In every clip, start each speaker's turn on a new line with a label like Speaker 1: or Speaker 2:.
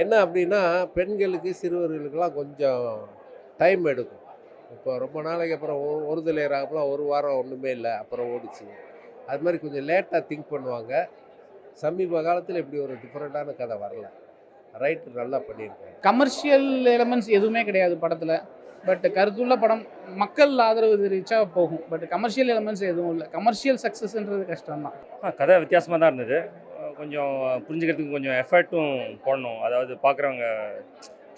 Speaker 1: என்ன அப்படின்னா, பெண்களுக்கு, சிறுவர்களுக்கெல்லாம் கொஞ்சம் டைம் எடுக்கும். இப்போ ரொம்ப நாளைக்கு அப்புறம் ஒரு தலை ராகம்லாம் 1 வாரம் ஒண்ணுமே இல்ல. அப்புறம் ஓடுச்சு. அது மாரி கொஞ்சம் லேட்டா திங்க் பண்ணுவாங்க. சமீப காலத்தில இப்படி ஒரு டிஃபரெண்ட்டான கதை வரல. ரைட்டர் நல்லா பண்ணியிருக்காரு.
Speaker 2: கமர்ஷியல் எலமெண்ட்ஸ் எதுவுமே கிடையாது படத்தில். பட் கருத்துள்ள படம், மக்கள் ஆதரவு ரீச்சா போகும். பட் கமர்ஷியல் எலமெண்ட்ஸ் எதுவும் இல்லை. கமர்ஷியல் சக்ஸஸ்ன்றது கஷ்டம் தான்.
Speaker 3: கதை வித்தியாசமாக தான் இருந்தது. கொஞ்சம் புரிஞ்சுக்கிறதுக்கு கொஞ்சம் எஃபர்ட்டும் போடணும். அதாவது பார்க்குறவங்க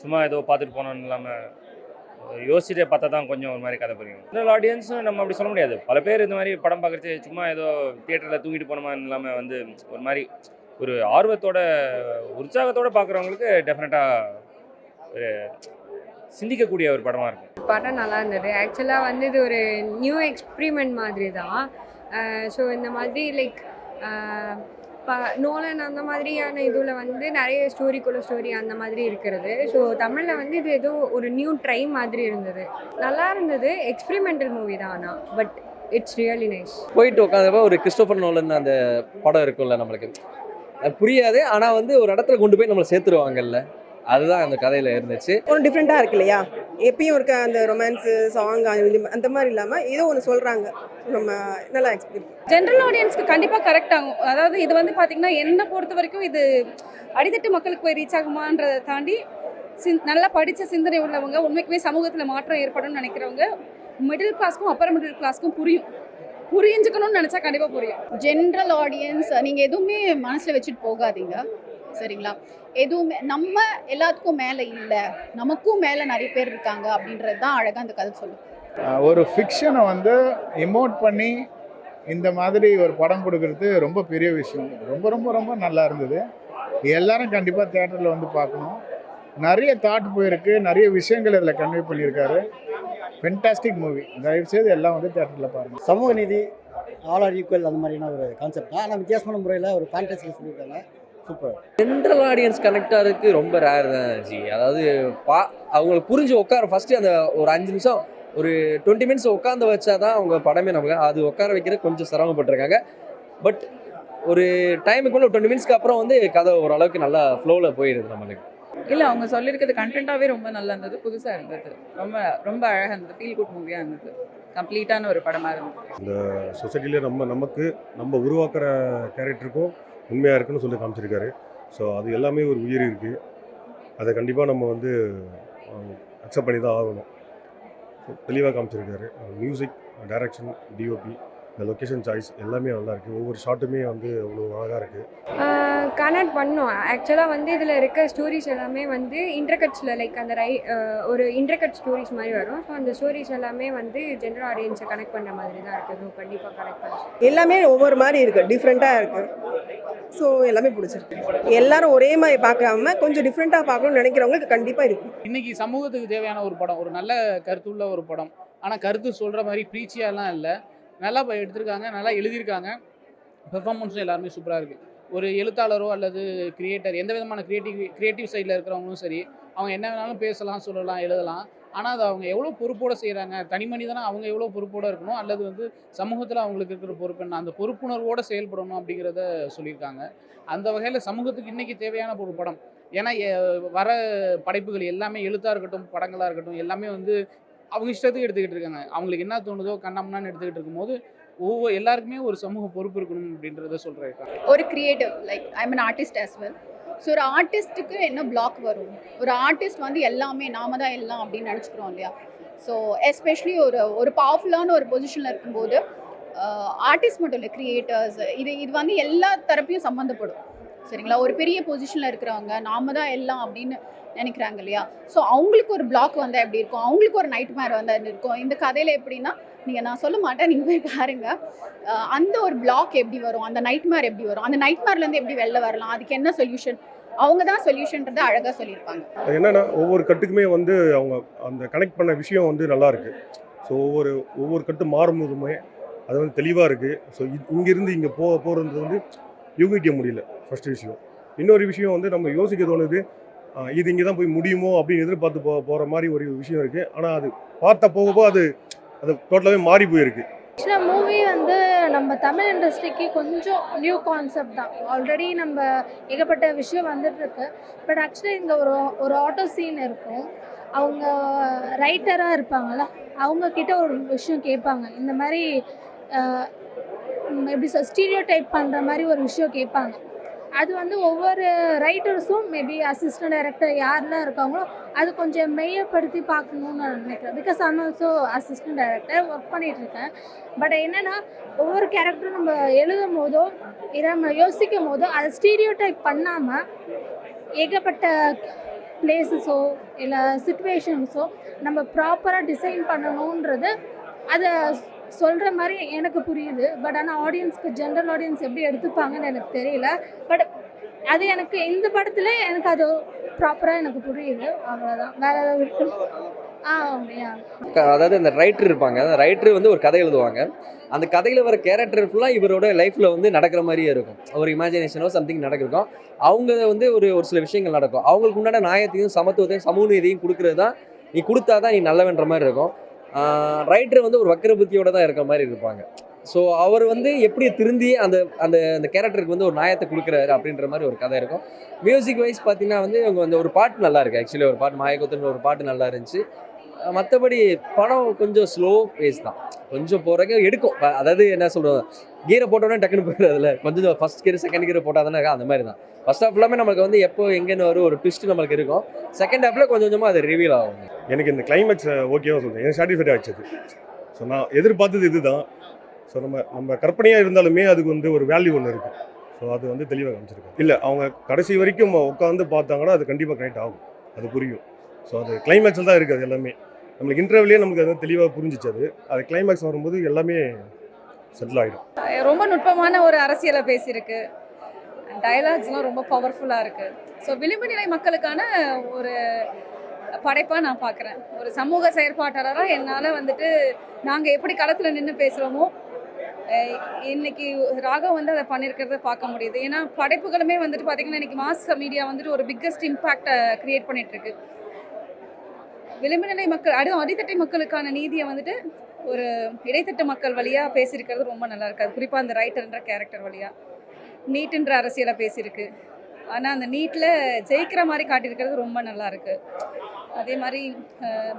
Speaker 3: சும்மா ஏதோ பார்த்துட்டு போனோன்னு இல்லாமல் யோசிச்சுட்டே பார்த்தா தான் கொஞ்சம் ஒரு மாதிரி கதை புரியும். இன்னொரு ஆடியன்ஸும் நம்ம அப்படி சொல்ல முடியாது. பல பேர் இந்த மாதிரி படம் பார்க்குறது சும்மா ஏதோ தியேட்டரில் தூங்கிட்டு போனோமான்னு இல்லாமல் வந்து ஒரு மாதிரி ஒரு ஆர்வத்தோட உற்சாகத்தோடு பார்க்குறவங்களுக்கு டெஃபினட்டாக ஒரு சிந்திக்கக்கூடிய ஒரு படமாக இருக்கும்.
Speaker 4: படம் நல்லா இருந்தது. ஆக்சுவலாக வந்து இது ஒரு நியூ எக்ஸ்பிரிமெண்ட் மாதிரி தான். ஸோ இந்த மாதிரி லைக் நோலன் அந்த மாதிரியான இதில் வந்து நிறைய ஸ்டோரி அந்த மாதிரி இருக்கிறது. ஸோ தமிழில் வந்து இது ஏதோ ஒரு நியூ ட்ரை மாதிரி இருந்தது. நல்லா இருந்தது. எக்ஸ்பிரிமெண்டல் மூவி தான் ஆனால் பட் இட்ஸ் ரியலி நைஸ்.
Speaker 5: போயிட்டு உட்காந்தப்ப ஒரு கிறிஸ்டோபர் நோலன் அந்த படம் இருக்கும்ல, நம்மளுக்கு அது புரியாது. ஆனால் வந்து ஒரு இடத்துல கொண்டு போய் நம்மளை சேர்த்துருவாங்கல்ல, அதுதான் அந்த கதையில் இருந்துச்சு.
Speaker 6: ஒன்று டிஃப்ரெண்ட்டாக இருக்கு இல்லையா? எப்பயும் இருக்க அந்த ரொமான்ஸு சாங் அந்த மாதிரி இல்லாமல் ஏதோ ஒன்று சொல்கிறாங்க. நம்ம நல்லா எக்ஸ்பீரியன்ஸ்.
Speaker 7: ஜென்ரல் ஆடியன்ஸ்க்கு கண்டிப்பாக கரெக்ட் ஆகும். அதாவது இது வந்து பார்த்திங்கன்னா என்னை பொறுத்த வரைக்கும் இது அடித்தட்டு மக்களுக்கு போய் ரீச் ஆகுமான்றதை தாண்டி நல்லா படித்த சிந்தனை உள்ளவங்க, உண்மைக்குமே சமூகத்தில் மாற்றம் ஏற்படும்னு நினைக்கிறவங்க, மிடில் கிளாஸ்க்கும் அப்பர் மிடில் கிளாஸ்க்கும் புரிஞ்சுக்கணும்னு நினச்சா கண்டிப்பாக புரியும்.
Speaker 8: ஜென்ரல் ஆடியன்ஸ் நீங்கள் எதுவுமே மனசில் வச்சுட்டு போகாதீங்க, சரிங்களா? எதுவுமே நம்ம எல்லாத்துக்கும் மேலே இல்லை, நமக்கும் மேலே நிறைய பேர் இருக்காங்க அப்படின்றது தான் அழகாக அந்த கதை சொல்லும்.
Speaker 9: ஒரு ஃபிக்ஷனை வந்து எமோட் பண்ணி இந்த மாதிரி ஒரு படம் கொடுக்கறது ரொம்ப பெரிய விஷயம். ரொம்ப ரொம்ப ரொம்ப நல்லா இருந்தது. எல்லாரும் கண்டிப்பாக தியேட்டரில் வந்து பார்க்கணும். நிறைய தாட் போயிருக்கு, நிறைய விஷயங்கள் இதில் கன்வே பண்ணியிருக்காரு. Fantastic movie. தயவுசெய்து எல்லாம் வந்து தியேட்டரில் பாருங்கள்.
Speaker 10: சமூக நீதி, ஆல் ஆர் ஈக்குவல் அந்த மாதிரியான ஒரு கான்செப்ட் தான். ஆனால் வித்தியாசமான முறையில் ஒரு ஃபேண்டஸியில் சொல்லியிருக்காங்க. சூப்பர்.
Speaker 5: ஜென்ரல் ஆடியன்ஸ் கனெக்ட் ஆகிறதுக்கு ரொம்ப ரேர் தான் ஜி. அதாவது அவங்களுக்கு புரிஞ்சு உட்கார ஃபஸ்ட்டு அந்த ஒரு 5 நிமிஷம் ஒரு 20 மினிட்ஸ் உட்காந்து வச்சா தான் அவங்க படமே நமக்கு அது உட்கார வைக்கிறது கொஞ்சம் சிரமப்பட்டிருக்காங்க. பட் ஒரு டைமுக்குள்ள 20 மினிட்ஸ்க்கு அப்புறம் வந்து கதை ஓரளவுக்கு நல்லா ஃப்ளோவில் போயிடுது நம்மளுக்கு.
Speaker 7: இல்லை, அவங்க சொல்லியிருக்கிறது கண்டென்ட்டாகவே ரொம்ப நல்லா இருந்தது, புதுசாக இருந்தது, ரொம்ப ரொம்ப அழகாக இருந்தது, ஃபீல் குட் மூவியாக இருந்தது, கம்ப்ளீட்டான ஒரு படமாக இருந்தது.
Speaker 11: இந்த சொசைட்டியில் நமக்கு நம்ம உருவாக்குற கேரக்டருக்கும் உண்மையாக இருக்குன்னு சொல்லி காமிச்சிருக்காரு. ஸோ அது எல்லாமே ஒரு உயிர் இருக்குது. அதை கண்டிப்பாக நம்ம வந்து அக்செப்ட் பண்ணி தான் ஆகணும். தெளிவாக காமிச்சிருக்காரு. மியூசிக், டைரக்ஷன், டிஓபி, இந்த லொக்கேஷன் சாய்ஸ் எல்லாமே நல்லா இருக்குது. ஒவ்வொரு ஷாட்டுமே வந்து அவ்வளோ அழகாக இருக்குது.
Speaker 4: கனெக்ட் பண்ணோம். ஆக்சுவலாக வந்து இதில் இருக்க ஸ்டோரிஸ் எல்லாமே வந்து இன்டர்கட்ஸில் லைக் அந்த ஒரு இன்டர்கட் ஸ்டோரிஸ் மாதிரி வரும். ஸோ அந்த ஸ்டோரிஸ் எல்லாமே வந்து ஜென்ரல் ஆடியன்ஸை கனெக்ட் பண்ணுற மாதிரி தான் இருக்குது. ஸோ கண்டிப்பாக கனெக்ட் பண்ணுறோம்.
Speaker 6: எல்லாமே ஒவ்வொரு மாதிரி இருக்குது, டிஃப்ரெண்ட்டாக இருக்குது. ஸோ எல்லாமே பிடிச்சிருக்கு. எல்லாரும் ஒரே மாதிரி பார்க்காம கொஞ்சம் டிஃப்ரெண்ட்டாக பார்க்கணும்னு நினைக்கிறவங்களுக்கு கண்டிப்பாக இருக்கும்.
Speaker 2: இன்றைக்கி சமூகத்துக்கு தேவையான ஒரு படம், ஒரு நல்ல கருத்துள்ள ஒரு படம். ஆனால் கருத்து சொல்கிற மாதிரி ப்ரீச்சியாலாம் இல்லை. நல்லா எடுத்திருக்காங்க, நல்லா எழுதியிருக்காங்க. பெர்ஃபார்மன்ஸும் எல்லாருமே சூப்பராக இருக்குது. ஒரு எழுத்தாளரோ அல்லது கிரியேட்டர், எந்த விதமான கிரியேட்டிவ் சைடில் இருக்கிறவங்களும் சரி, அவங்க என்ன வேணாலும் பேசலாம், சொல்லலாம், எழுதலாம். ஆனால் அது அவங்க எவ்வளோ பொறுப்போடு செய்கிறாங்க, தனி மனிதனாக அவங்க எவ்வளோ பொறுப்போடு இருக்கணும், அல்லது வந்து சமூகத்தில் அவங்களுக்கு இருக்கிற பொறுப்பு என்ன, அந்த பொறுப்புணர்வோடு செயல்படணும் அப்படிங்கிறத சொல்லியிருக்காங்க. அந்த வகையில் சமூகத்துக்கு இன்றைக்கி தேவையான ஒரு படம். ஏன்னா வர படைப்புகள் எல்லாமே எழுத்தாக இருக்கட்டும், படங்களாக இருக்கட்டும், எல்லாமே வந்து அவங்க இஷ்டத்துக்கு எடுத்துக்கிட்டு இருக்காங்க. அவங்களுக்கு என்ன தோணுதோ கண்ணம்னான்னு எடுத்துக்கிட்டு இருக்கும்போது எல்லாருக்குமே ஒரு சமூக பொறுப்பு இருக்கணும் அப்படின்றத சொல்கிறேன்.
Speaker 8: ஒரு creative like I mean artist as well. So ஒரு ஆர்டிஸ்ட்டுக்கு என்ன பிளாக் வரும்? ஒரு ஆர்டிஸ்ட் வந்து எல்லாமே நாம தான் எல்லாம் அப்படின்னு நினச்சிக்கிறோம் இல்லையா? ஸோ எஸ்பெஷலி ஒரு பவர்ஃபுல்லான ஒரு பொசிஷனில் இருக்கும்போது ஆர்டிஸ்ட் மட்டும் இல்லை, கிரியேட்டர்ஸ், இது வந்து எல்லா தரப்பையும் சம்மந்தப்படும், சரிங்களா? ஒரு பெரிய பொசிஷனில் இருக்கிறவங்க நாம தான் எல்லாம் அப்படின்னு நினைக்கிறாங்க இல்லையா? ஸோ அவங்களுக்கு ஒரு பிளாக் வந்தால் எப்படி இருக்கும், அவங்களுக்கு ஒரு நைட் மேர் வந்தால் எப்படி இருக்கும்? இந்த கதையில் எப்படின்னா, நான் சொல்ல மாட்டேன், நீங்கள் போய் பாருங்கள். அந்த ஒரு பிளாக் எப்படி வரும், அந்த நைட் மேர் எப்படி வரும், அந்த நைட் மேர்லேருந்து எப்படி வெளில வரலாம், அதுக்கு என்ன சொல்யூஷன், அவங்க தான் சொல்யூஷன்றதை அழகாக சொல்லியிருப்பாங்க.
Speaker 11: என்னென்னா ஒவ்வொரு கட்டுக்குமே வந்து அவங்க அந்த கனெக்ட் பண்ண விஷயம் வந்து நல்லா இருக்குது. ஸோ ஒவ்வொரு கட்டு மாறும்போதுமே அது வந்து தெளிவாக இருக்குது. ஸோ இங்கேருந்து இங்கே போகிறது வந்து யூகிக்க முடியல ஃபஸ்ட்டு விஷயம். இன்னொரு விஷயம் வந்து நம்ம யோசிக்க தோணுது, இது இங்கே தான் போய் முடியுமோ அப்படின்னு எதிர்பார்த்து போகிற மாதிரி ஒரு விஷயம் இருக்குது. ஆனால் அது பார்த்த போகப்போ அது டோட்டலாகவே மாறி போயிருக்கு.
Speaker 12: ஆக்சுவலாக மூவி வந்து நம்ம தமிழ் இண்டஸ்ட்ரிக்கு கொஞ்சம் நியூ கான்செப்ட் தான். ஆல்ரெடி நம்ம ஏகப்பட்ட விஷயம் வந்துட்டுருக்கு. பட் ஆக்சுவலி இங்கே ஒரு ஆட்டோ சீன் இருக்கும். அவங்க ரைட்டராக இருப்பாங்கள்ல, அவங்கக்கிட்ட ஒரு விஷயம் கேட்பாங்க. இந்த மாதிரி எப்படி ஸ்டீரியோ டைப் பண்ணுற மாதிரி ஒரு விஷயம் கேட்பாங்க. அது வந்து ஒவ்வொரு ரைட்டர்ஸும் மேபி அசிஸ்டன்ட் டைரக்டர் யாரெல்லாம் இருக்காங்களோ அது கொஞ்சம் மெய்யப்படுத்தி பார்க்கணுன்னு நான் நினைக்கிறேன். Because I'm also assistant director work பண்ணிகிட்ருக்கேன். பட் என்னென்னா ஒவ்வொரு கேரக்டரும் நம்ம எழுதும் போதோ இல்லை நம்ம யோசிக்கும் போதோ அதை ஸ்டீரியோ டைப் பண்ணாமல் ஏகப்பட்ட பிளேஸஸோ இல்லை சுச்சுவேஷன்ஸோ நம்ம ப்ராப்பராக டிசைன் பண்ணணுன்றது அதை சொல்கிற மாதிரி எனக்கு புரியுது. பட் ஆனால் ஆடியன்ஸ்க்கு ஜென்ரல் ஆடியன்ஸ் எப்படி எடுத்துப்பாங்கன்னு எனக்கு தெரியல. பட் அது எனக்கு இந்த படத்தில் எனக்கு அது ப்ராப்பராக எனக்கு புரியுது. அவ்வளோதான், வேறு ஏதாவது இருக்கு? அப்படியா?
Speaker 5: அதாவது அந்த ரைட்டர் இருப்பாங்க, அந்த ரைட்டர் வந்து ஒரு கதை எழுதுவாங்க. அந்த கதையில் வர கேரக்டர் ஃபுல்லாக இவரோட லைஃப்பில் வந்து நடக்கிற மாதிரியே இருக்கும். ஒரு இமேஜினேஷனோ சம்திங் நடக்கும். அவங்க வந்து ஒரு சில விஷயங்கள் நடக்கும். அவங்களுக்கு உண்டான நியாயத்தையும் சமத்துவத்தையும் சமூக நீதியும் கொடுக்குறது தான், நீ கொடுத்தா தான் நீ நல்லவன்ற மாதிரி இருக்கும். ரைட்டர் வந்து ஒரு வக்கர புத்தியோட தான் இருக்கிற மாதிரி இருப்பாங்க. ஸோ அவர் வந்து எப்படி திருந்தி அந்த அந்த அந்த கேரக்டருக்கு வந்து ஒரு நியாயத்தை கொடுக்குறாரு அப்படின்ற மாதிரி ஒரு கதை இருக்கும். மியூசிக் வைஸ் பார்த்தீங்கன்னா வந்து இவங்க வந்து ஒரு பாட்டு நல்லா இருக்குது. ஆக்சுவலி ஒரு பாட்டு மாயக்கொத்துன்னு ஒரு பாட்டு நல்லா இருந்துச்சு. மற்றபடி படம் கொஞ்சம் ஸ்லோ பேஸ் தான், கொஞ்சம் போகிறக்கு எடுக்கும். அதாவது என்ன சொல்கிறது, கீரை போட்டோன்னே டக்குன்னு போயிடுறதுல கொஞ்சம் ஃபஸ்ட் கியர் செகண்ட் கியர் போட்டால் தானே அந்த மாதிரி தான். ஃபர்ஸ்ட் ஹாஃப் எல்லாமே நமக்கு வந்து எப்போ எங்கேன்னு ஒரு ட்விஸ்ட் நம்மளுக்கு இருக்கும். செகண்ட் ஹாஃபில் கொஞ்சம் கொஞ்சமாக அது ரிவீல் ஆகும்.
Speaker 11: எனக்கு இந்த கிளைமேக்ஸ் ஓகேவா சொல்கிறேன், எனக்கு சாட்டிஸ்ஃபைட் ஆகிடுச்சது. ஸோ நான் எதிர்பார்த்தது இதுதான். ஸோ நம்ம கற்பனையாக இருந்தாலுமே அதுக்கு வந்து ஒரு வேல்யூ ஒன்று இருக்குது. ஸோ அது வந்து தெளிவாக காமிச்சிருக்கேன். இல்லை அவங்க கடைசி வரைக்கும் உட்காந்து பார்த்தாங்கன்னா அது கண்டிப்பாக கனெக்ட் ஆகும், அது புரியும். ஸோ அது கிளைமேக்ஸில் தான் இருக்குது. அது எல்லாமே நம்மளுக்கு இன்டர்வியூலேயே நமக்கு அது தெளிவாக புரிஞ்சிச்சு. அது கிளைமேக்ஸ் வரும்போது எல்லாமே செட்டில் ஆகிடும்.
Speaker 7: ரொம்ப நுட்பமான ஒரு அரசியலை பேசியிருக்கு. டயலாக்ஸ்லாம் ரொம்ப பவர்ஃபுல்லாக இருக்குது. ஸோ விளிம்பு நிலை மக்களுக்கான ஒரு படைப்பாக நான் பார்க்குறேன். ஒரு சமூக செயற்பாட்டாளராக என்னால் வந்துட்டு நாங்கள் எப்படி களத்தில் நின்று பேசுகிறோமோ இன்னைக்கு ராகவ் வந்து அதை பண்ணியிருக்கிறத பார்க்க முடியுது. ஏன்னா படைப்புகளுமே வந்துட்டு பார்த்திங்கன்னா இன்றைக்கி மாஸ் மீடியா வந்துட்டு ஒரு பிக்கஸ்ட் இம்பேக்டை க்ரியேட் பண்ணிகிட்ருக்கு. விளிம்பு நிலை மக்கள் அடித்தட்டை மக்களுக்கான நீதியை வந்துட்டு ஒரு இடைத்தட்டு மக்கள் வழியாக பேசியிருக்கிறது ரொம்ப நல்லா இருக்குது. குறிப்பாக அந்த ரைட்டர்ன்ற கேரக்டர் வழியாக நீட்டுன்ற அரசியலை பேசியிருக்கு. ஆனால் அந்த நீட்டில் ஜெயிக்கிற மாதிரி காட்டியிருக்கிறது ரொம்ப நல்லா இருக்குது. அதே மாதிரி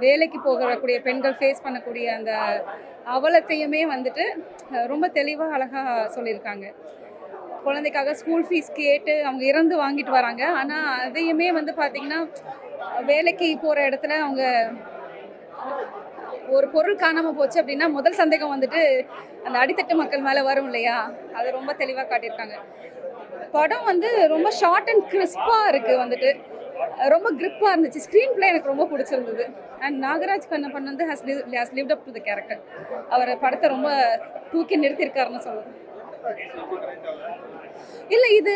Speaker 7: வேலைக்கு போகக்கூடிய பெண்கள் ஃபேஸ் பண்ணக்கூடிய அந்த அவலத்தையுமே வந்துட்டு ரொம்ப தெளிவாக அழகாக சொல்லியிருக்காங்க. குழந்தைக்காக ஸ்கூல் ஃபீஸ் கேட்டு அவங்க இறந்து வாங்கிட்டு வராங்க. ஆனால் அதையுமே வந்து பார்த்திங்கன்னா வேலைக்கு போகிற இடத்துல அவங்க ஒரு பொருள் காணாமல் போச்சு அப்படின்னா முதல் சந்தேகம் வந்துட்டு அந்த அடித்தட்டு மக்கள் மேலே வரும் இல்லையா, அதை ரொம்ப தெளிவாக காட்டியிருக்காங்க. படம் வந்து ரொம்ப ஷார்ட் அண்ட் கிறிஸ்பாக இருக்குது, வந்துட்டு ரொம்ப கிரிப்பாக இருந்துச்சு. ஸ்க்ரீன் பிளே எனக்கு ரொம்ப பிடிச்சிருந்தது. அண்ட் நாகராஜ் கண்ணப்பன் வந்து has lived up to the character. அவர் படத்தை ரொம்ப தூக்கி நிறுத்தியிருக்காருன்னு சொல்லுவேன். இல்லை இது